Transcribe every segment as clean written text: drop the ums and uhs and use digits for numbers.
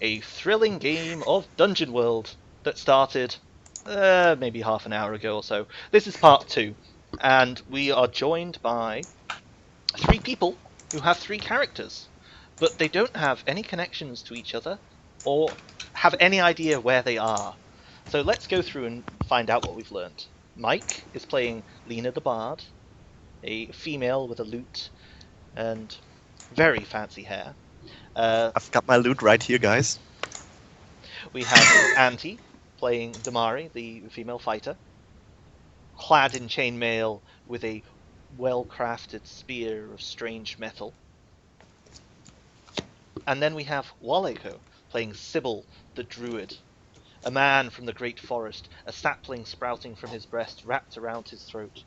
a thrilling game of Dungeon World that started maybe half an hour ago or so. This is part 2, and we are joined by 3 people who have 3 characters, but they don't have any connections to each other or have any idea where they are. So let's go through and find out what we've learned. Mike is playing Lena the Bard, a female with a lute and very fancy hair. I've got my loot right here, guys. We have Auntie playing Damari, the female fighter, clad in chainmail with a well-crafted spear of strange metal. And then we have Waleko playing Sybil the druid, a man from the great forest, a sapling sprouting from his breast wrapped around his throat.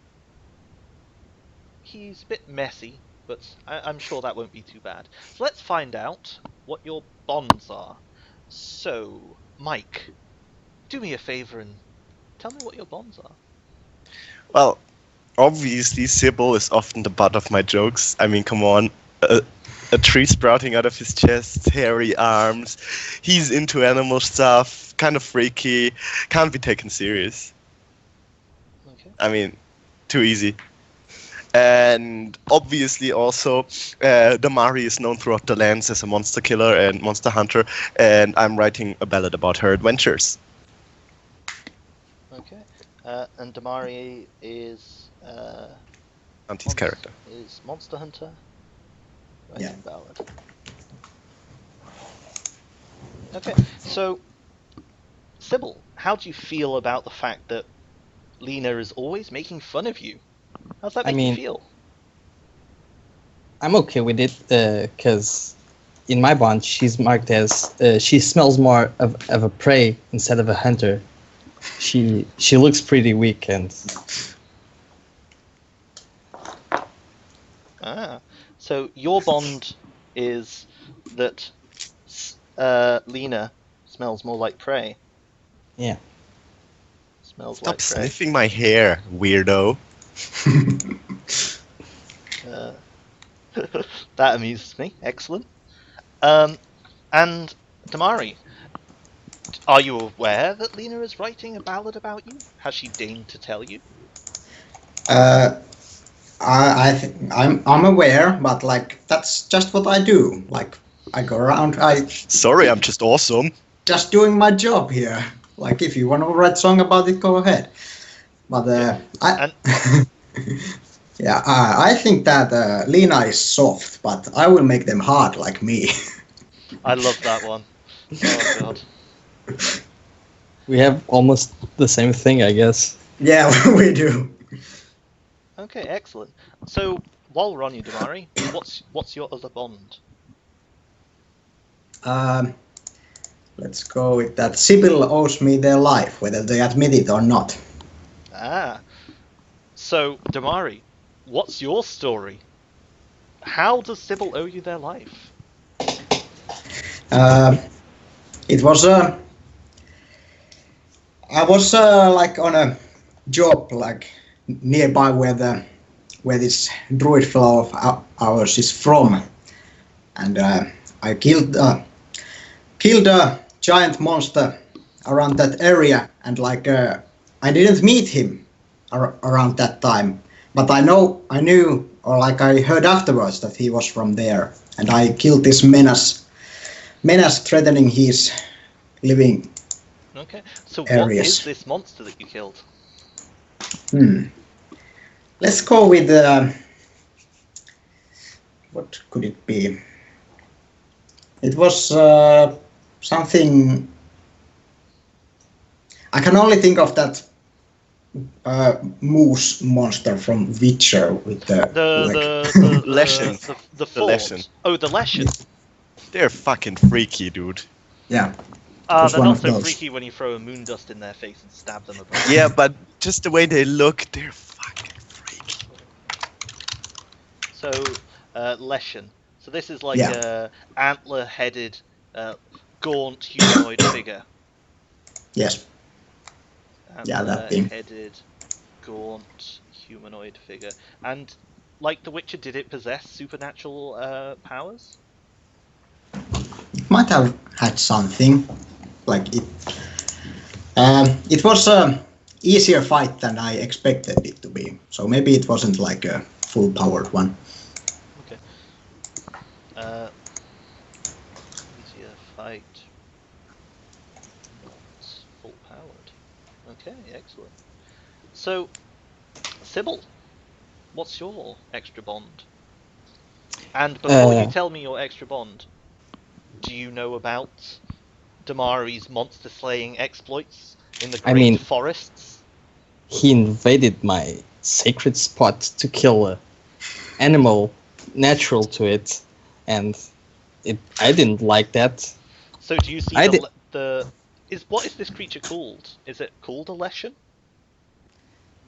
He's a bit messy, but I'm sure that won't be too bad. So let's find out what your bonds are. So, Mike, do me a favor and tell me what your bonds are. Well, obviously, Sybil is often the butt of my jokes. I mean, come on. A tree sprouting out of his chest, hairy arms. He's into animal stuff, kind of freaky, can't be taken serious. Okay. I mean, too easy. And obviously also, Damari is known throughout the lands as a monster killer and monster hunter, and I'm writing a ballad about her adventures. Okay. And Damari is Auntie's character. Is Monster Hunter. Yeah. Ballad. Okay, so Sybil, how do you feel about the fact that Lena is always making fun of you? How's that make you feel? I'm okay with it because in my bond she's marked as she smells more of a prey instead of a hunter. She looks pretty weak and. So your bond is that Lena smells more like prey. Yeah. Smells Stop like prey. sniffing my hair, weirdo. That amuses me. Excellent. And Damari, are you aware that Lena is writing a ballad about you? Has she deigned to tell you? I'm aware, but like that's just what I do. Like I go around, Sorry, I'm just awesome. Just doing my job here. Like if you want to write a song about it, go ahead. But I think that Lena is soft, but I will make them hard like me. I love that one. Oh god. We have almost the same thing, I guess. Yeah, we do. Okay, excellent. So while we're on you, Damari, what's your other bond? Let's go with that. Sybil owes me their life, whether they admit it or not. So Damari, what's your story? How does Sybil owe you their life? It was I was like on a job like nearby where this druid fellow of ours is from, and I killed a giant monster around that area, and like I didn't meet him around that time, but I knew, or like I heard afterwards that he was from there, and I killed this menace threatening his living. Okay, so areas. What is this monster that you killed? Let's go with what could it be? It was something. I can only think of that moose monster from Witcher with the Leshen. The Leshen. Oh, the Leshen. They're fucking freaky, dude. Yeah. They're not so freaky when you throw a moon dust in their face and stab them about. Yeah, but just the way they look, they're fucking freaky. So, Leshen. So this is like a antler-headed, gaunt humanoid figure. Yes. That thing. Antler-headed, gaunt humanoid figure. And like The Witcher, did it possess supernatural powers? it might have had something. Like it. It was a easier fight than I expected it to be. So maybe it wasn't like a full powered one. Okay. Easier fight. Not full powered. Okay, excellent. So, Sybil, what's your extra bond? And before you tell me your extra bond, do you know about Damari's monster slaying exploits in the Great Forests? He invaded my sacred spot to kill a animal natural to it, and I didn't like that. So do you see what is this creature called? Is it called a Leshen?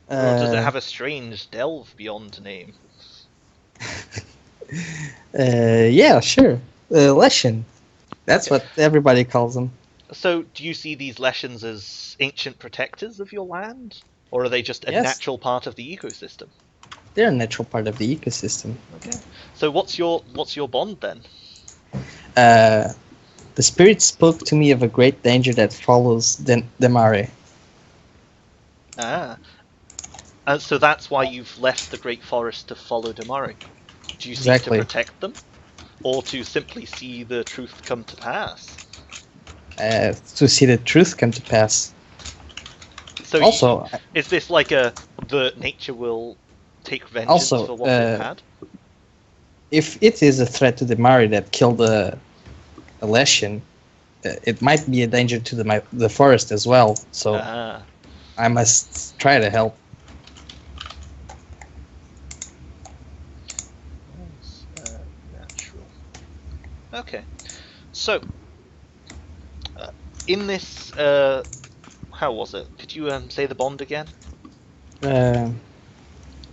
Or does it have a strange delve beyond name? Yeah, sure. Leshen. That's what everybody calls them. So do you see these Leshens as ancient protectors of your land? Or are they just a natural part of the ecosystem? They're a natural part of the ecosystem. Okay. So what's your bond then? The spirit spoke to me of a great danger that follows Damari. Ah. And so that's why you've left the Great Forest to follow Damari. Do you seek to protect them? Or to simply see the truth come to pass? To see the truth come to pass. So also, is this like the nature will take vengeance for what they've had? If it is a threat to Damari that killed a Leshen, it might be a danger to the forest as well. So I must try to help. Natural. Okay. So, in this, how was it? Could you say the bond again?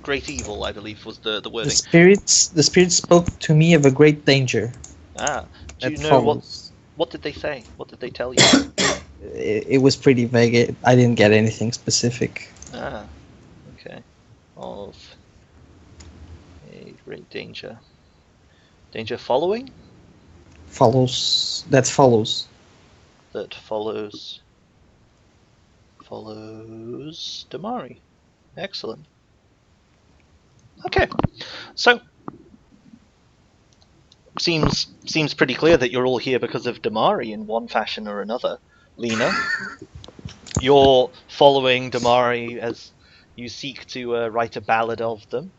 Great evil, I believe, was the wording. The spirits spoke to me of a great danger. Ah, do you know what did they say? What did they tell you? It was pretty vague. I didn't get anything specific. Ah, okay. Of a great danger. Danger following? Follows. That follows. That follows Damari. Excellent. Okay, so seems pretty clear that you're all here because of Damari in one fashion or another. Lena, you're following Damari as you seek to write a ballad of them,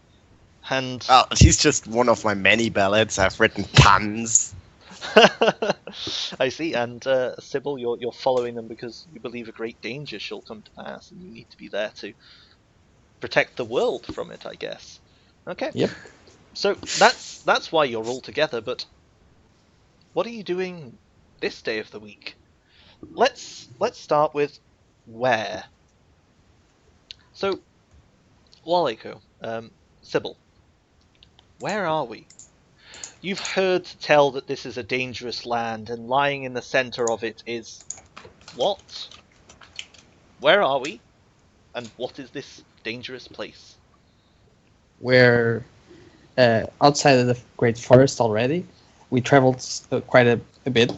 and he's just one of my many ballads. I've written tons. I see. And Sybil, you're following them because you believe a great danger shall come to pass, and you need to be there to protect the world from it, I guess. Okay. Yep. So that's why you're all together. But what are you doing this day of the week? Let's start with where. So, Waliko, Sybil, where are we? You've heard tell that this is a dangerous land, and lying in the center of it is what? Where are we? And what is this dangerous place? We're outside of the Great Forest already. We traveled quite a bit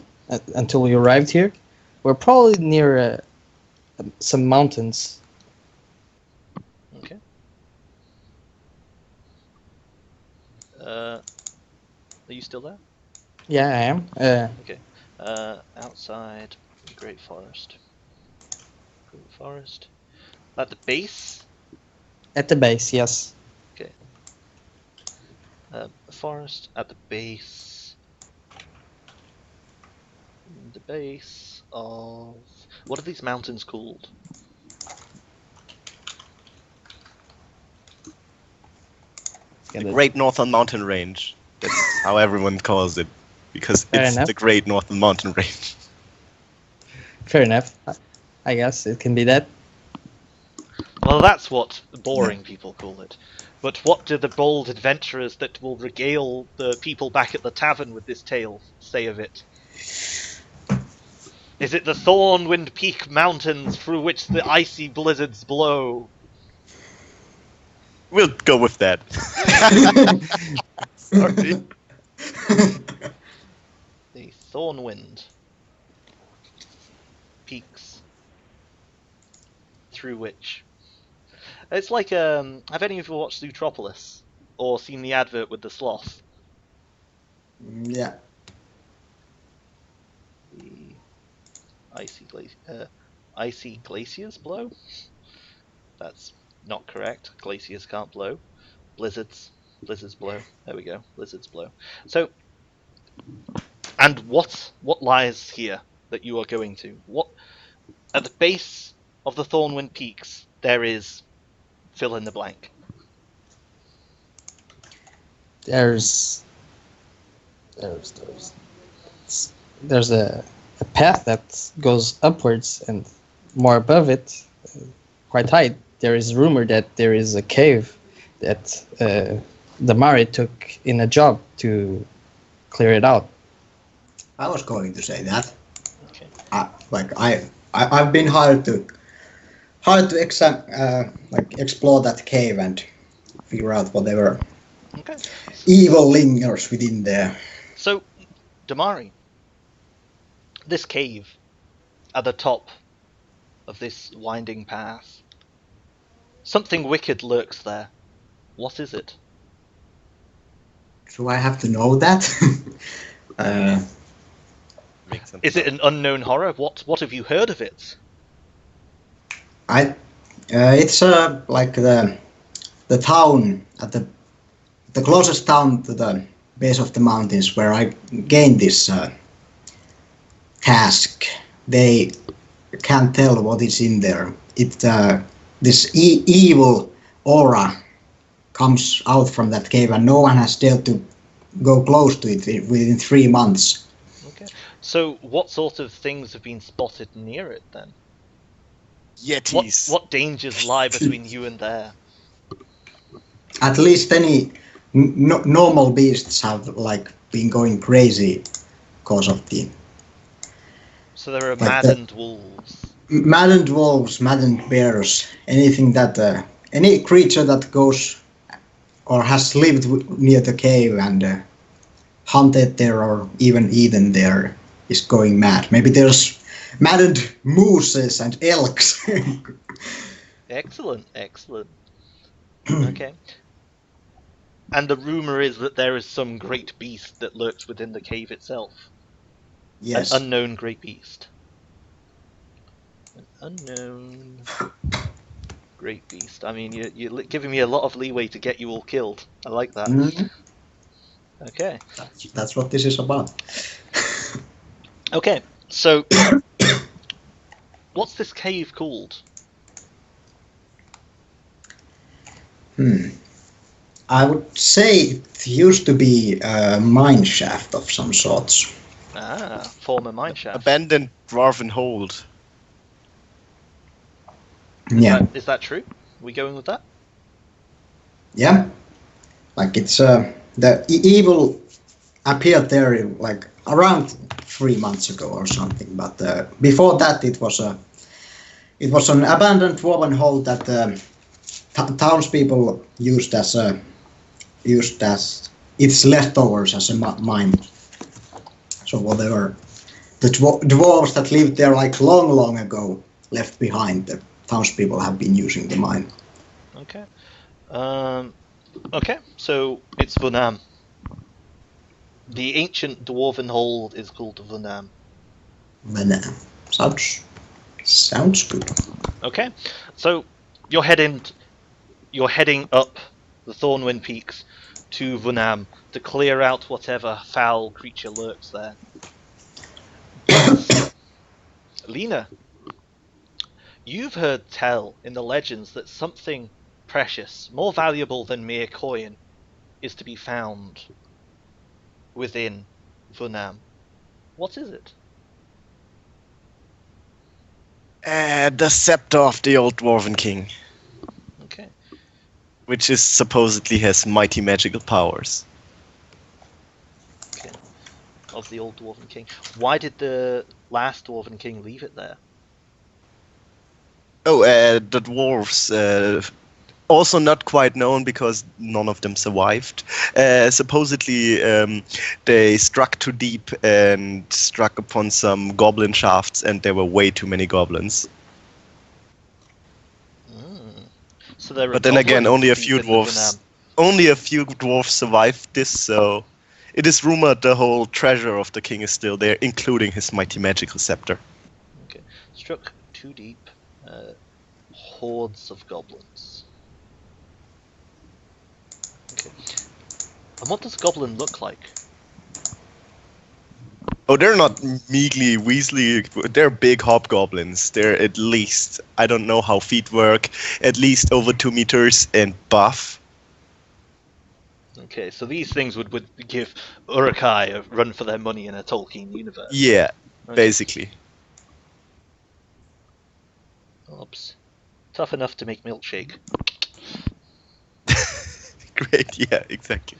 until we arrived here. We're probably near some mountains. Okay. Are you still there? Yeah, I am. Okay. Outside the Great Forest. Great Forest. At the base? At the base, yes. Okay. Forest at the base. The base of... What are these mountains called? The Great Northern Mountain Range. That's how everyone calls it. Because it's the Great Northern Mountain Range. Fair enough. I guess it can be that. Well, that's what boring people call it. But what do the bold adventurers that will regale the people back at the tavern with this tale say of it? Is it the Thornwind Peak Mountains through which the icy blizzards blow? We'll go with that. Sorry. The Thornwind peaks through which it's like have any of you watched Zootropolis or seen the advert with the sloth? Yeah. The icy glaciers blow? That's not correct. Glaciers can't blow. Blizzards blow. There we go. Blizzards blow. So, and what lies here that you are going to? What at the base of the Thornwind Peaks there is fill in the blank. There's a path that goes upwards, and more above it, quite high, there is rumor that there is a cave that the Mari took in a job to clear it out. I was going to say that. Okay. I've been hired to explore that cave and figure out whatever Okay. evil lingers within there. So, Damari, this cave at the top of this winding path, something wicked lurks there. What is it? Do I have to know that? Makes sense. Is it an unknown horror? What have you heard of it? It's like the town at the closest town to the base of the mountains where I gained this task. They can't tell what is in there. This evil aura comes out from that cave, and no one has dared to go close to it within 3 months. Okay. So, what sort of things have been spotted near it then? Yetis. What dangers lie between you and there? At least any normal beasts have been going crazy because of the So there are Like maddened wolves. maddened wolves, maddened bears, anything that any creature that goes or has lived near the cave and hunted there or even eaten there is going mad. Maybe there's maddened mooses and elks. Excellent. Okay. And the rumor is that there is some great beast that lurks within the cave itself. Yes. An unknown great beast. An unknown great beast. I mean, you're giving me a lot of leeway to get you all killed. I like that. Mhm. Okay. That's what this is about. Okay. So, what's this cave called? I would say it used to be a mine shaft of some sorts. Ah, former mine shaft. Abandoned dwarven hold. Yeah. Is that true? We going with that? Yeah. Like it's the evil appeared there like around 3 months ago or something. But before that, it was an abandoned dwarven hold that townspeople used as its leftovers as a mine. So whatever the dwarves that lived there like long ago left behind, the townspeople have been using the mine. Okay. Okay, so it's Vunam. The ancient dwarven hold is called Vunam. But sounds good. Okay, so you're heading up the Thornwind Peaks to Vunam to clear out whatever foul creature lurks there. Lena, you've heard tell in the legends that something precious, more valuable than mere coin, is to be found within Vunam. What is it? The scepter of the old dwarven king, Okay. which is supposedly has mighty magical powers. Okay. Of the old Dwarven King. Why did the last Dwarven King leave it there? Oh, the dwarves also not quite known because none of them survived. Supposedly, they struck too deep and struck upon some goblin shafts, and there were way too many goblins. So there are But then again, goblins only a deep few in the dwarfs. Vunam. Only a few dwarfs survived this, so it is rumored the whole treasure of the king is still there, including his mighty magical scepter. Okay. Struck too deep. Hordes of goblins. Okay. And what does a goblin look like? Oh, they're not meagly, weaselly. They're big hobgoblins. They're at least, I don't know how feet work, at least over 2 meters and buff. Okay, so these things would give Uruk-hai a run for their money in a Tolkien universe. Yeah, Okay. basically. Oops. Tough enough to make milkshake. Great, yeah, exactly.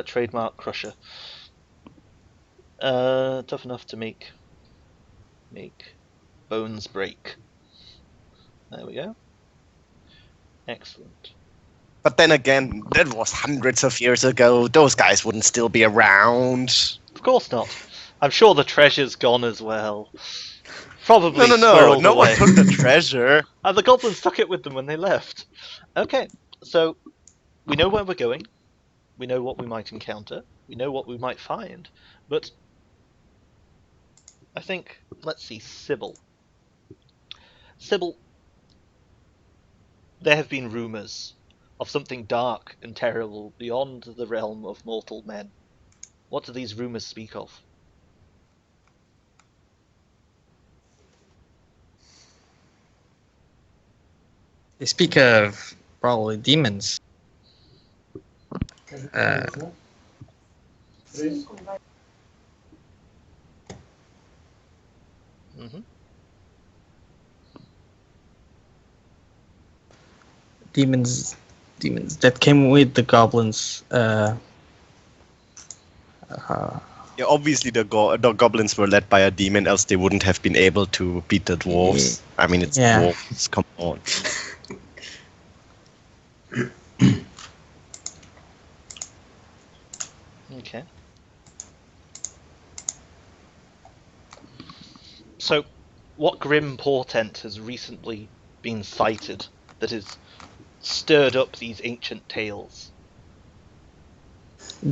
Trademark crusher. Tough enough to make bones break. There we go. Excellent. But then again, that was hundreds of years ago. Those guys wouldn't still be around. Of course not. I'm sure the treasure's gone as well. Probably No, squirreled no one away. took the treasure. And the goblins took it with them when they left. Okay, so we know where we're going. We know what we might encounter. We know what we might find. But I think, let's see, Sybil. Sybil, there have been rumours of something dark and terrible beyond the realm of mortal men. What do these rumours speak of? They speak of probably demons. Mm-hmm. Demons that came with the goblins. Yeah, obviously the goblins were led by a demon, else they wouldn't have been able to beat the dwarves. I mean, it's Yeah. dwarves, come on. Okay. So, what grim portent has recently been cited that has stirred up these ancient tales?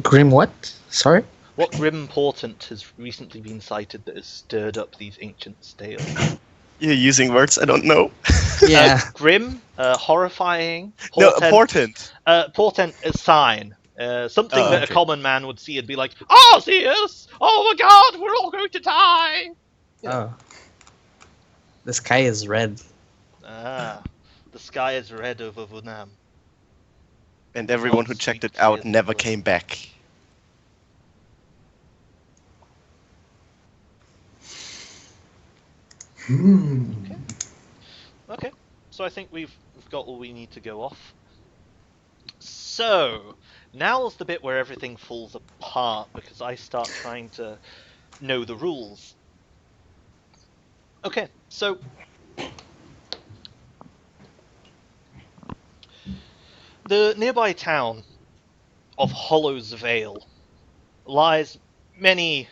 Grim what? Sorry? What grim portent has recently been cited that has stirred up these ancient tales? You're using words I don't know. Yeah. Grim, horrifying, No, portent. important. Portent is sign. Something Oh, that okay. a common man would see and be like, Arceus! Oh my god, we're all going to die! Oh. The sky is red. Ah, the sky is red over Vunam. And everyone who checked it out never came back. Okay, so I think we've got all we need to go off. So, now's the bit where everything falls apart because I start trying to know the rules. Okay, so the nearby town of Hollows Vale lies many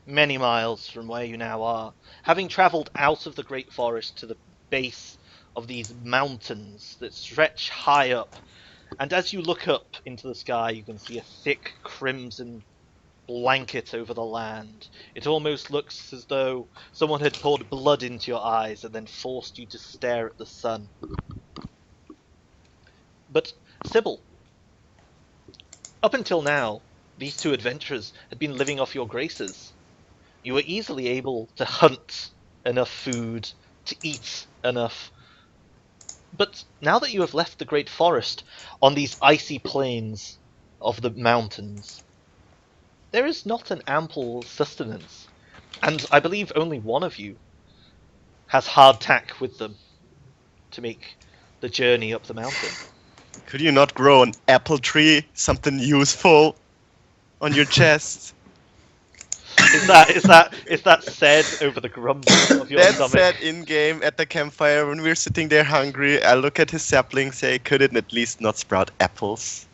miles from where you now are, having travelled out of the Great Forest to the base of these mountains that stretch high up. And as you look up into the sky, you can see a thick crimson blanket over the land. It almost looks as though someone had poured blood into your eyes and then forced you to stare at the sun. But, Sybil, up until now, these two adventurers had been living off your graces. You were easily able to hunt enough food, to eat enough. But now that you have left the Great Forest on these icy plains of the mountains, there is not an ample sustenance, and I believe only one of you has hardtack with them to make the journey up the mountain. Could you not grow an apple tree, something useful, on your chest? Is that said over the grumble of your That's stomach? said in game at the campfire when we're sitting there hungry. I look at his sapling, say, could it at least not sprout apples?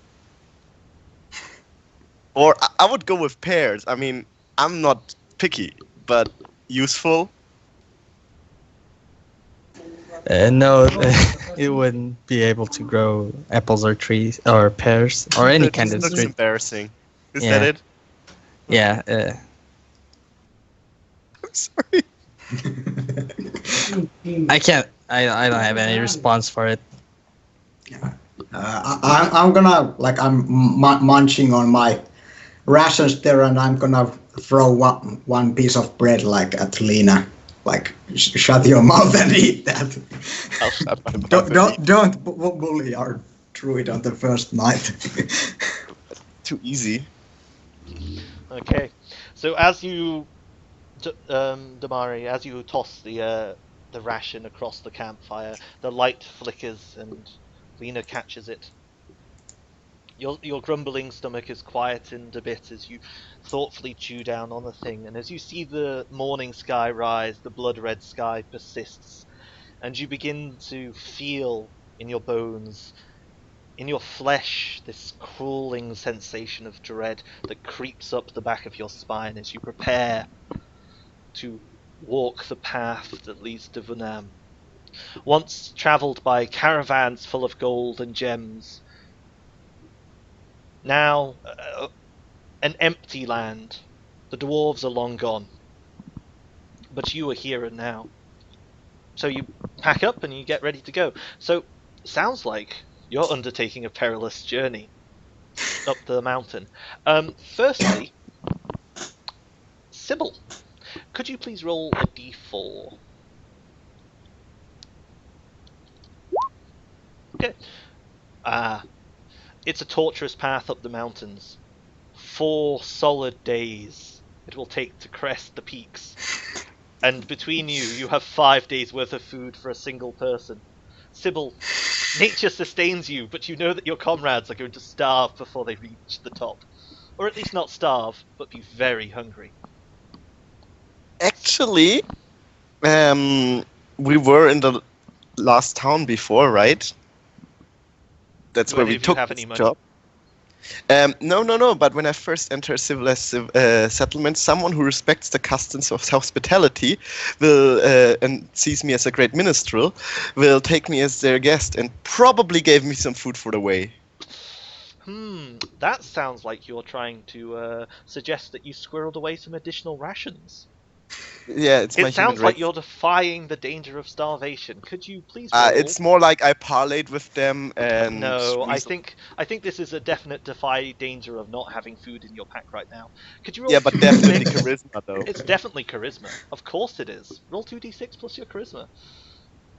Or I would go with pears. I mean, I'm not picky, but useful. No, it wouldn't be able to grow apples or trees or pears or any It kind just of looks fruit. embarrassing. Is Yeah. that it? Yeah. I'm sorry. I can't. I don't have any response for it. I'm gonna like I'm munching on my rations there, and I'm gonna throw one piece of bread like at Lena. Like shut your mouth and eat that. I'll shut my mouth. Don't bully our druid on the first night. Too easy. Okay, so as you, Damari, as you toss the ration across the campfire, the light flickers and Lena catches it. Your grumbling stomach is quietened a bit as you thoughtfully chew down on the thing, and as you see the morning sky rise, the blood-red sky persists, and you begin to feel in your bones, in your flesh, this crawling sensation of dread that creeps up the back of your spine as you prepare to walk the path that leads to Vunam. Once travelled by caravans full of gold and gems, now an empty land. The dwarves are long gone, but you are here and now. So you pack up and you get ready to go. So, sounds like you're undertaking a perilous journey up the mountain. Firstly, Sybil, could you please roll a d4? Okay. It's a torturous path up the mountains. 4 solid days it will take to crest the peaks. And between you, you have 5 days worth of food for a single person. Sybil, nature sustains you, but you know that your comrades are going to starve before they reach the top. Or at least not starve, but be very hungry. Actually, we were in the last town before, right? That's Do where any we of you took have this any money? job. No. But when I first enter a civilized settlement, someone who respects the customs of hospitality will and sees me as a great minstrel will take me as their guest and probably gave me some food for the way. That sounds like you're trying to suggest that you squirreled away some additional rations. Yeah, it's my It sounds human like rights. you're defying the danger of starvation. Could you please roll? It's more like I parlayed with them and. No, I reason- think this is a definite defy danger of not having food in your pack right now. Could you roll? Yeah, but 2d6? definitely charisma though. It's definitely charisma. Of course it is. Roll 2d6 plus your charisma.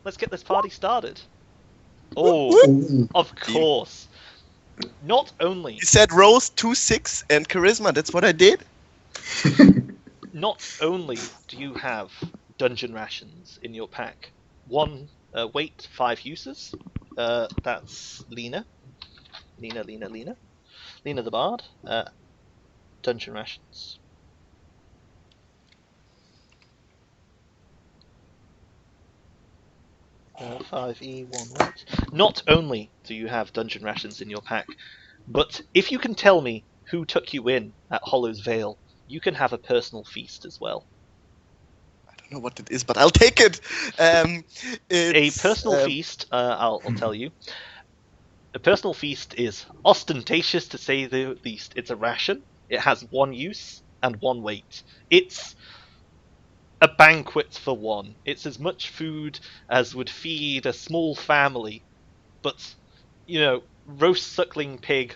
Let's get this party started. Oh, Ooh. of course. Not only You said rose 2-6 and charisma. That's what I did. Not only do you have dungeon rations in your pack, one weight, 5 uses. That's Lena the Bard. Dungeon rations. Uh, 5e, 1 weight. Not only do you have dungeon rations in your pack, but if you can tell me who took you in at Hollow's Vale, you can have a personal feast as well. I don't know what it is, but I'll take it. A It's, personal feast, I'll tell you. A personal feast is ostentatious to say the least. It's a ration. It has 1 use and 1 weight. It's a banquet for one. It's as much food as would feed a small family, but, you know, roast suckling pig,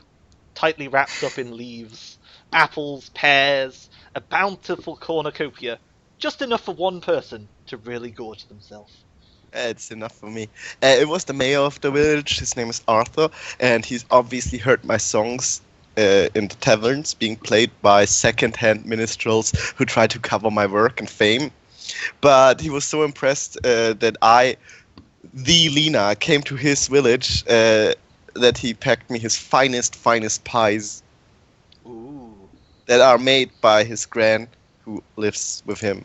tightly wrapped up in leaves, apples, pears, a bountiful cornucopia, just enough for one person to really gorge themselves. It's enough for me. It was the mayor of the village. His name is Arthur, and he's obviously heard my songs in the taverns being played by second-hand minstrels who try to cover my work and fame. But he was so impressed that the Lena, came to his village that he packed me his finest pies Ooh. that are made by his gran, who lives with him.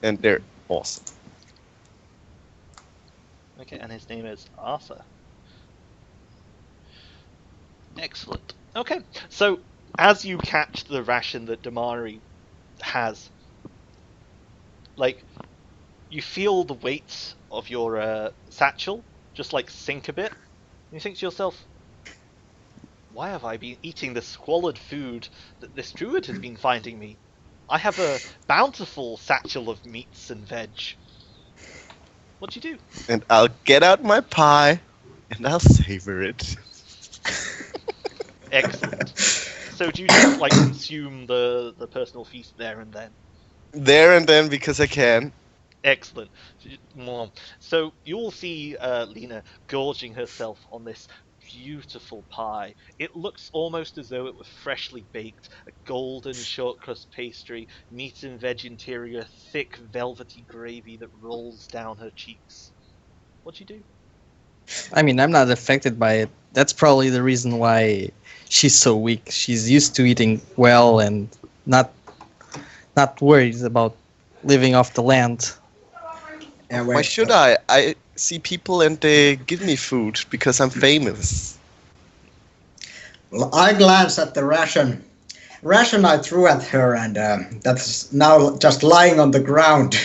And they're awesome. Okay, and his name is Arthur. Excellent. Okay, so as you catch the ration that Damari has, like, you feel the weight of your satchel just like sink a bit. And you think to yourself, why have I been eating the squalid food that this druid has been finding me? I have a bountiful satchel of meats and veg. What do you do? And I'll get out my pie and I'll savor it. Excellent. So do you just like consume the personal feast there and then? There and then because I can. Excellent. So you'll see Lena gorging herself on this beautiful pie. It looks almost as though it were freshly baked. A golden short crust pastry, meat and veg interior, thick velvety gravy that rolls down her cheeks. What do you do? I mean, I'm not affected by it. That's probably the reason why she's so weak. She's used to eating well and not worried about living off the land. Yeah, Why should I? I see people and they give me food because I'm famous. I glanced at the ration. Ration I threw at her, and that's now just lying on the ground,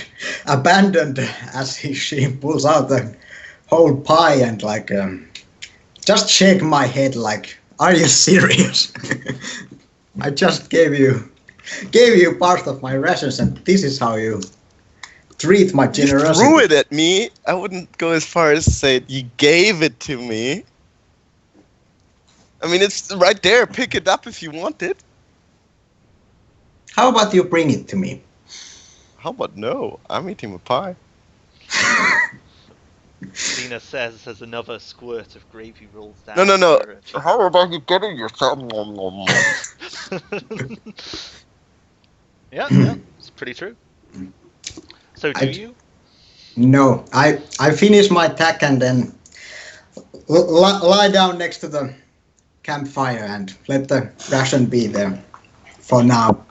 abandoned as she pulls out the whole pie and like just shake my head like, are you serious? I just gave you part of my rations, and this is how you treat my You generosity. threw it at me. I wouldn't go as far as to say you gave it to me. I mean, it's right there. Pick it up if you want it. How about you bring it to me? How about no? I'm eating my pie. Lena says as another squirt of gravy rolls down. No. her cheek. How about you getting yourself? Yeah, it's pretty true. So do I- you? No, I finish my tack and then lie down next to the campfire and let the ration be there for now.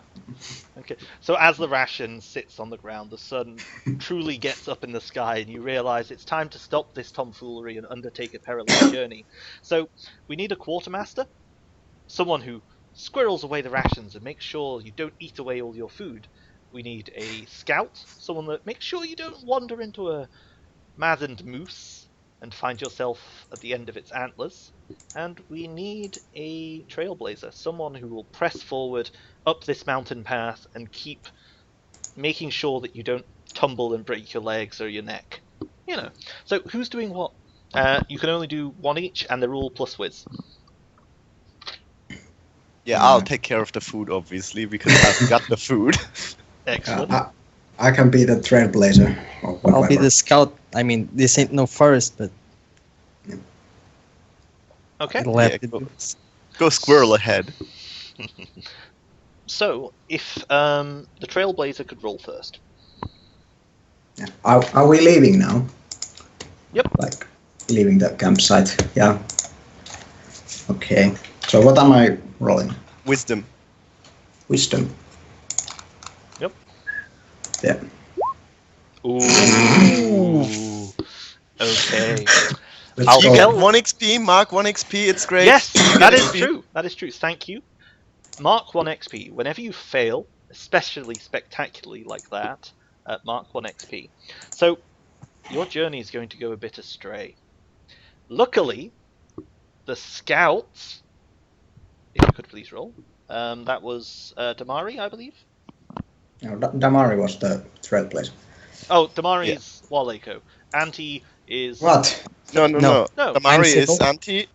Okay, so as the ration sits on the ground, the sun truly gets up in the sky, and you realise it's time to stop this tomfoolery and undertake a perilous journey. So we need a quartermaster, someone who squirrels away the rations and makes sure you don't eat away all your food. We need a scout, someone that makes sure you don't wander into a maddened moose and find yourself at the end of its antlers. And we need a trailblazer, someone who will press forward up this mountain path and keep making sure that you don't tumble and break your legs or your neck. You know. So who's doing what? You can only do one each, and they're all plus whiz. Yeah, I'll take care of the food, obviously, because I've got the food. Excellent. I can be the trailblazer or whatever. I'll be the scout. I mean, this ain't no forest, but Okay. it'll have Yeah, to go, do. go squirrel ahead. So if the trailblazer could roll first. Yeah. Are we leaving now? Yep. Like leaving the campsite? Yeah. Okay. So what am I rolling? Wisdom. Wisdom. Yep. Yeah. Ooh. Okay. Let's I'll go. You get tell- 1 XP, Mark 1 XP, it's great. Yes, You that get is XP. true. That is true. Thank you. Mark 1 XP. Whenever you fail, especially spectacularly like that, mark 1 XP. So your journey is going to go a bit astray. Luckily, the scouts, if you could please roll, that was Damari, I believe. No, Damari was the trailblazer. Oh, Damari is Waleko. Anti is... What? No. No. Damari I'm is Sybil. Anti.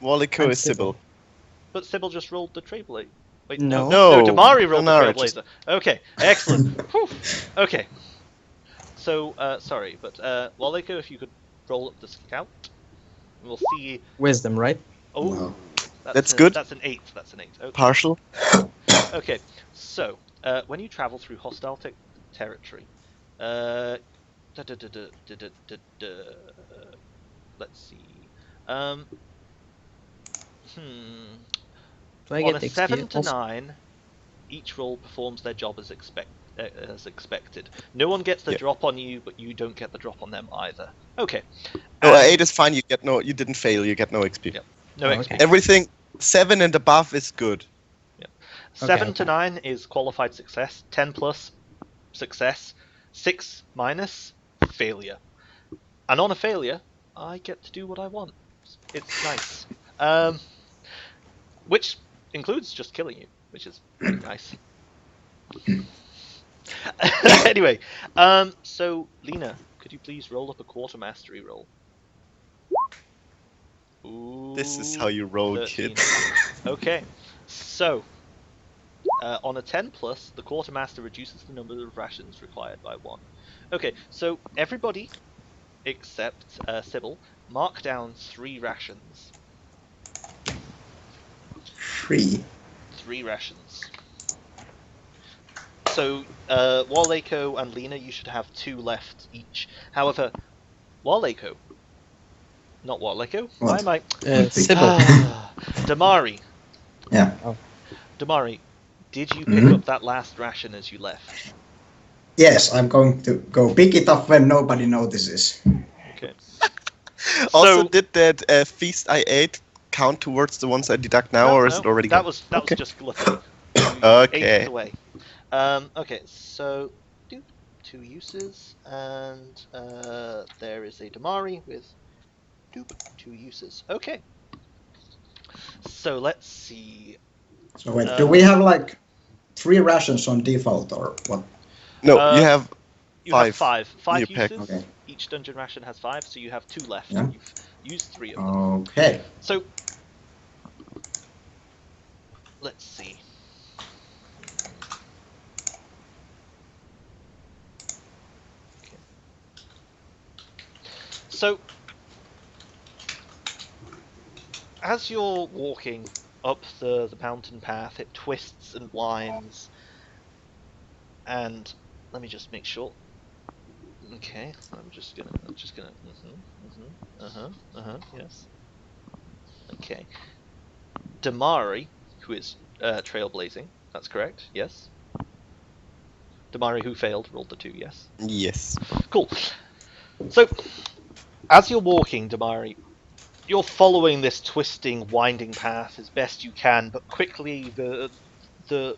Waliko I'm is Sybil. But Sybil just rolled the Trailblazer. Wait, No. No, Damari rolled Damari the just- Trailblazer. Okay, excellent. Whew. Okay. So, sorry, but Waliko, if you could roll up the scout, we'll see. Wisdom, right? Oh, Wow. That's good. That's an 8. That's an 8. Okay. Partial. Okay. So, when you travel through hostile territory, let's see. Do I On get a XP 7 to also? 9, each roll performs their job as expected. No one gets the Yeah. drop on you, but you don't get the drop on them either. Okay. No, And 8 is fine. You didn't fail. You get no XP. Yep. No Oh, XP. okay. Everything 7 and above is good. 7 Okay. to 9 is qualified success. 10 plus, success. 6 minus, failure. And on a failure, I get to do what I want. It's nice. Which includes just killing you, which is pretty nice. Anyway, so Lena, could you please roll up a quartermastery roll? Ooh, This is how you roll, 13. kid. Okay, so on a 10 plus, the quartermaster reduces the number of rations required by 1. Okay, so everybody except Sybil, mark down 3 rations. 3. 3 rations. So Warleko and Lena, you should have 2 left each. However, Warleko, not Warleko. Why What? am I? Sybil. Damari. Yeah. Damari, did you pick Mhm. up that last ration as you left? Yes, I'm going to go pick it up when nobody notices. Okay. Also, So- did that feast I ate count towards the ones I deduct now, or is it already that gone? was Okay. just gluttony. You ate Okay. it away. Okay, so 2 uses, and there is a Damari with 2 uses. Okay. So let's see. So wait, do we have like 3 rations on default or what? No, you have You 5. have 5. 5 your pack. uses. Okay. Each dungeon ration has 5, so you have 2 left. Yeah. You've used 3 of them. Okay. So let's see. Okay. So as you're walking up the mountain path, it twists and winds. And let me just make sure. Okay, I'm just gonna. Yes. Okay. Damari, who is trailblazing. That's correct. Yes. Damari, who failed, rolled the 2. Yes. Yes. Cool. So, as you're walking, Damari, you're following this twisting, winding path as best you can, but quickly the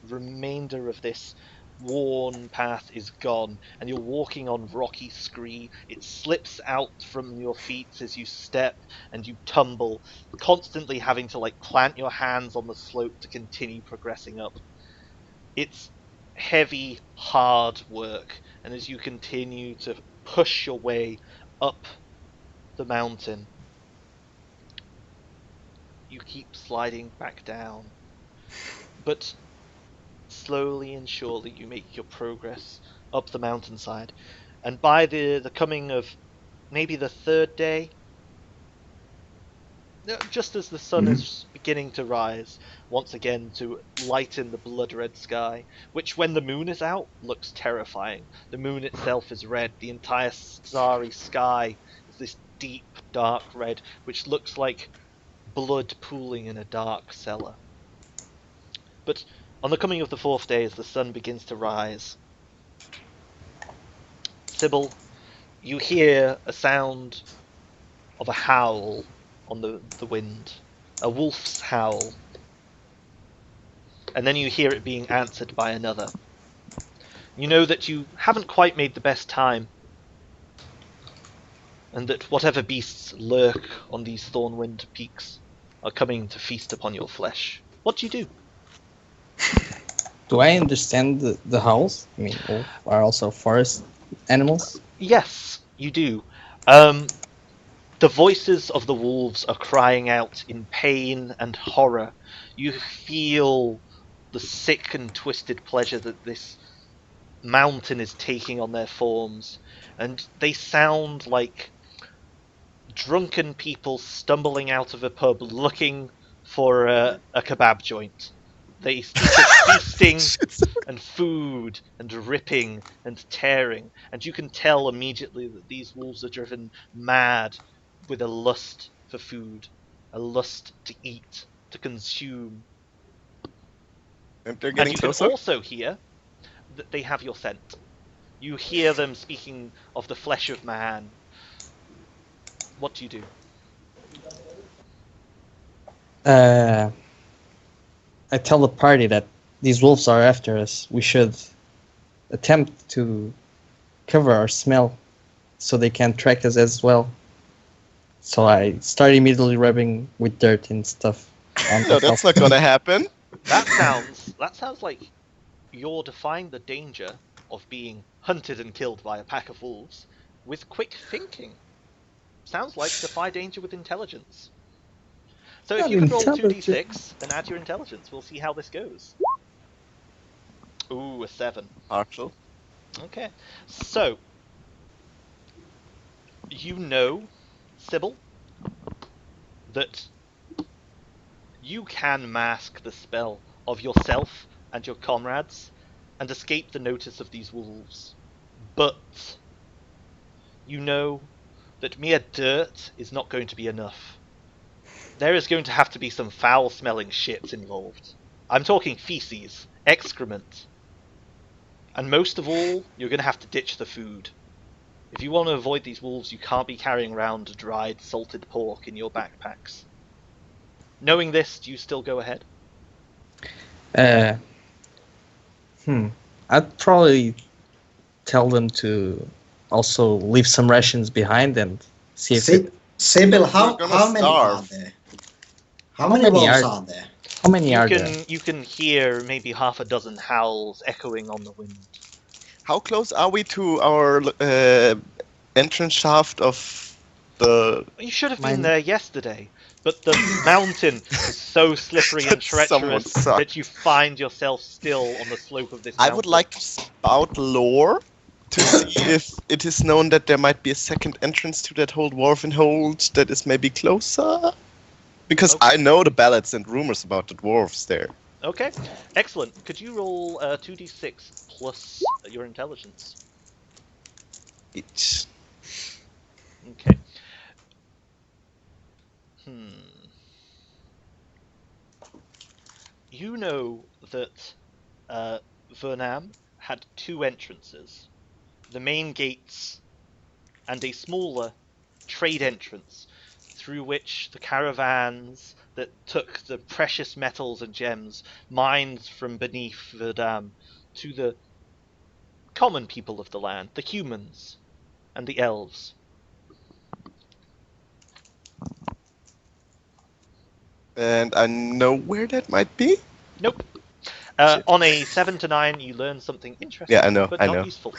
remainder of this worn path is gone, and you're walking on rocky scree. It slips out from your feet as you step, and you tumble, constantly having to plant your hands on the slope to continue progressing up. It's heavy, hard work, and as you continue to push your way up the mountain, you keep sliding back down. But slowly and surely you make your progress up the mountainside. And by the coming of maybe the 3rd day, just as the sun is beginning to rise, once again to lighten the blood-red sky, which when the moon is out, looks terrifying. The moon itself is red, the entire starry sky is this deep, dark red, which looks like blood pooling in a dark cellar. But on the coming of the 4th day, as the sun begins to rise, Sybil, you hear a sound of a howl on the wind, a wolf's howl, and then you hear it being answered by another. You know that you haven't quite made the best time, and that whatever beasts lurk on these Thornwind peaks are coming to feast upon your flesh. What do you do? Do I understand the howls? I mean, wolf are also forest animals. Yes, you do. The voices of the wolves are crying out in pain and horror. You feel the sick and twisted pleasure that this mountain is taking on their forms, and they sound like drunken people stumbling out of a pub looking for a kebab joint. They speak of feasting and food and ripping and tearing, and you can tell immediately that these wolves are driven mad with a lust for food, a lust to eat, to consume. And they're And getting you closer. can also hear that they have your scent. You hear them speaking of the flesh of man. What do you do? I tell the party that these wolves are after us. We should attempt to cover our smell so they can't track us as well. So I start immediately rubbing with dirt and stuff. On No, that's not gonna happen. That sounds like you're defying the danger of being hunted and killed by a pack of wolves with quick thinking. Sounds like defy danger with intelligence. So if Not you can roll intelligent. 2d6, then add your intelligence. We'll see how this goes. Ooh, a 7. Partial. Okay. So, you know, Sybil, that you can mask the spell of yourself and your comrades and escape the notice of these wolves. But you know that mere dirt is not going to be enough. There is going to have to be some foul-smelling shit involved. I'm talking feces, excrement. And most of all, you're going to have to ditch the food. If you want to avoid these wolves, you can't be carrying around dried, salted pork in your backpacks. Knowing this, do you still go ahead? I'd probably tell them to also leave some rations behind and see if Sybil, We're how gonna many are starve. there? How many many wolves are- are there? how many are there. You can hear maybe half a dozen howls echoing on the wind. How close are we to our entrance shaft of the? You should have Mine- been there yesterday, but the mountain is so slippery and That someone treacherous sucked. that you find yourself still on the slope of this I mountain. would like to spout lore to see if it is known that there might be a second entrance to that whole dwarven hold that is maybe closer. Because Okay. I know the ballads and rumors about the dwarves there. Okay, excellent. Could you roll 2d6 plus your intelligence? It's Okay. You know that Vernam had two entrances. The main gates and a smaller trade entrance through which the caravans that took the precious metals and gems mined from beneath Verdam to the common people of the land, the humans and the elves. and I know where that might be. Nope. Shit. On a 7 to 9, you learn something interesting, Yeah, I know, but I not know. useful.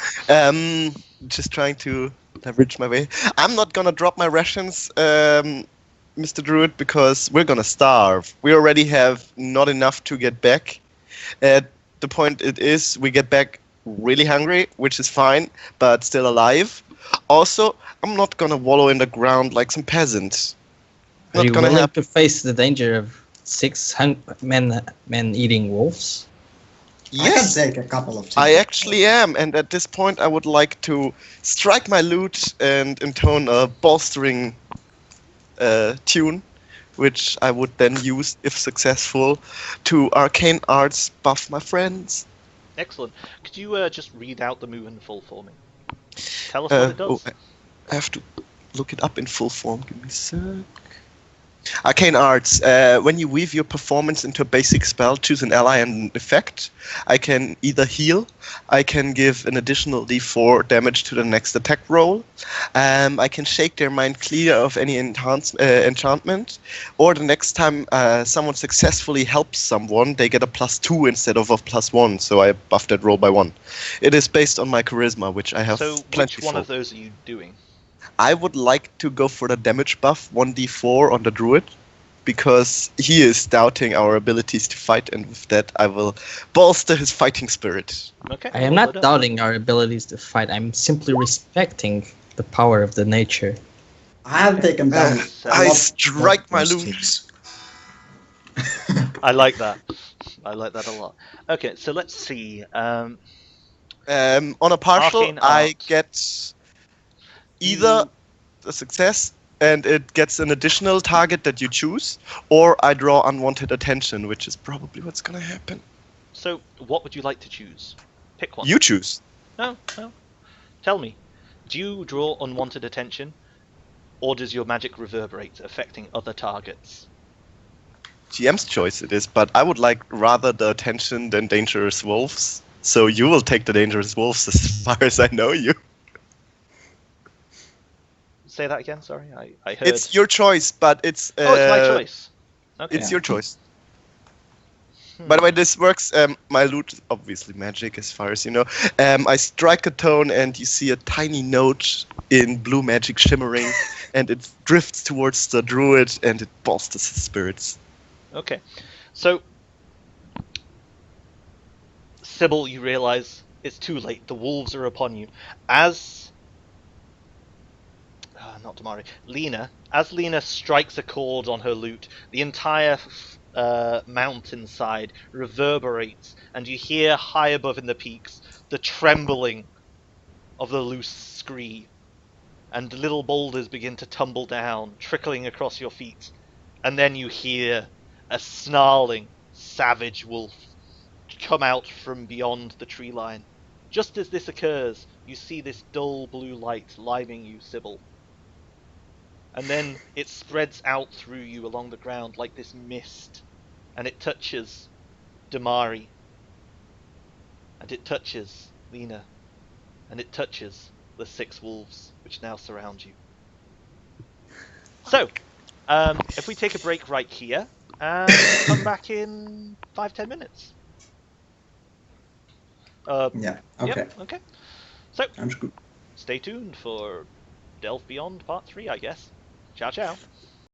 Just trying to leverage my way. I'm not gonna drop my rations, Mr. Druid, because we're gonna starve. We already have not enough to get back. The point it is, we get back really hungry, which is fine, but still alive. Also, I'm not gonna wallow in the ground like some peasants. Are Not you gonna willing happen. to face the danger of 6 men eating wolves? Yes, I can take a couple of. I actually am, and at this point I would like to strike my lute and intone a bolstering tune, which I would then use, if successful, to arcane arts buff my friends. Excellent. Could you just read out the move in full for me? Tell us what it does. I have to look it up in full form. Give me a sec. Arcane Arts. When you weave your performance into a basic spell, choose an ally and an effect. I can either heal, I can give an additional d4 damage to the next attack roll, I can shake their mind clear of any enchantment, or the next time someone successfully helps someone, they get a +2 instead of a +1, so I buff that roll by 1. It is based on my charisma, which I have So plenty which one for. of those are you doing? I would like to go for the damage buff 1d4 on the druid, because he is doubting our abilities to fight, and with that I will bolster his fighting spirit. Okay. I am roll not it up. doubting our abilities to fight. I'm simply respecting the power of the nature. I have taken down. I a lot strike of my those lute. hits. I like that. I like that a lot. Okay, so let's see. On a partial, Arcane I Arts. get either a success and it gets an additional target that you choose, or I draw unwanted attention, which is probably what's gonna happen. So, what would you like to choose? Pick one. You choose. No. Tell me, do you draw unwanted attention, or does your magic reverberate, affecting other targets? GM's choice it is, but I would like rather the attention than dangerous wolves. So you will take the dangerous wolves as far as I know you. Say that again, sorry. I heard... It's your choice, but it's... Oh, it's my choice. Okay. It's your choice. By the way, this works. My loot, obviously magic, as far as you know. I strike a tone, and you see a tiny note in blue magic shimmering, and it drifts towards the druid, and it bolsters his spirits. Okay. So, Sybil, you realize it's too late. The wolves are upon you. As... not Damari. Lena. As Lena strikes a chord on her lute, the entire... mountainside reverberates, and you hear high above in the peaks the trembling of the loose scree, and little boulders begin to tumble down, trickling across your feet, and then you hear a snarling, savage wolf come out from beyond the tree line. Just as this occurs, you see this dull blue light liming you, Sybil. And then it spreads out through you along the ground like this mist. And it touches Damari. And it touches Lena. And it touches the 6 wolves, which now surround you. So, if we take a break right here, and come back in 5-10 minutes. Yeah. Okay. Yep, okay. So, Sounds good. stay tuned for Delve Beyond Part 3, I guess. Ciao, ciao.